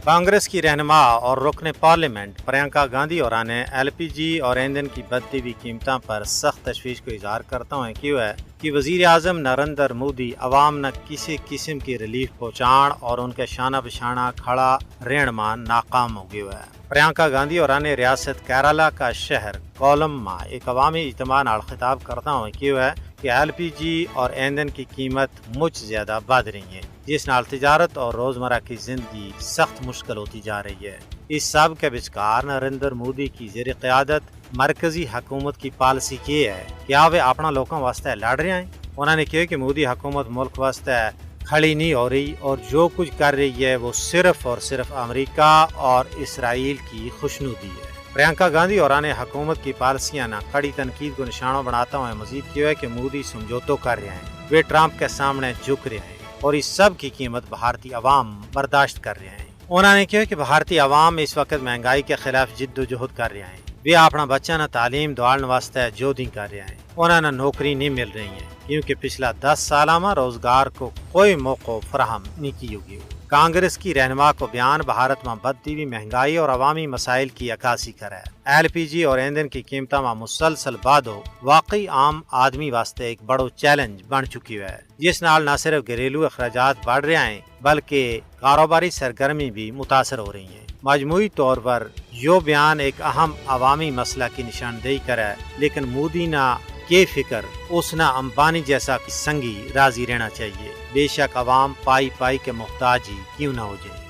कांग्रेस की रहनुमा और रुकन पार्लियामेंट प्रियंका गांधी और ने LPG और ईंधन की बढ़ती हुई कीमतों पर सख्त तशवीश को इजहार करता हूँ कि वज़ीर आज़म नरेंद्र मोदी अवाम न किसी किस्म की रिलीफ पहुँचाण और उनके शाना बशाना खड़ा रहनुमा नाकाम हो गया है। प्रियंका गांधी और ने रियासत केरला का शहर कोलम में एक अवामी इज्तिमा नाल खिताब करता हूँ कि LPG और ईंधन की कीमत मुझ ज्यादा बढ़ रही है, जिस नाल तिजारत और रोजमर्रा की जिंदगी सख्त मुश्किल होती जा रही है। इस सब के विचकार नरेंद्र मोदी की ज़ेर क़यादत मरकजी हुकूमत की पॉलिसी ये है कि वे अपना लोगों वास्ते लड़ रहे हैं। उन्होंने कहा कि मोदी हुकूमत मुल्क वास्ते खड़ी नहीं हो रही और जो कुछ कर रही है वो सिर्फ और सिर्फ अमेरिका और इसराइल की खुशनुदी है। प्रियंका गांधी और ने हुकूमत की पॉलिसियां ना कड़ी तनकीद को निशाना बनाता हुआ मजीद किया है कि मोदी समझौतों कर रहे हैं, वे ट्रंप के सामने झुक रहे हैं और इस सब की कीमत भारतीय अवाम बर्दाश्त कर रहे हैं। उन्होंने कहा कि भारतीय अवाम इस वक्त महंगाई के खिलाफ जिद्दोजहद कर रहे हैं, वे अपना बच्चा न तालीम दौड़ने वास्ते जोधी कर रहे हैं, उन्हें नौकरी नहीं मिल रही है क्योंकि पिछला 10 साल में रोजगार को कोई मौका फराहम नहीं की होगी। कांग्रेस की रहनुमा को बयान भारत में बढ़ती हुई महंगाई और अवामी मसाइल की अक्कासी करे। LPG और ईंधन की कीमतों में मुसलसल वाधो वाकई आम आदमी वास्ते एक बड़ो चैलेंज बन चुकी है, जिस नाल न सिर्फ घरेलू अखराजात बढ़ रहे हैं बल्कि कारोबारी सरगर्मी भी मुतासर हो रही है। मजमूई तौर पर यो बयान एक अहम अवामी मसला की निशानदेही करे, लेकिन मोदी ना के फिक्र उसना अंबानी जैसा संगी राजी रहना चाहिए। बेशक अवाम पाई पाई के मुहताज ही क्यों ना हो जाए।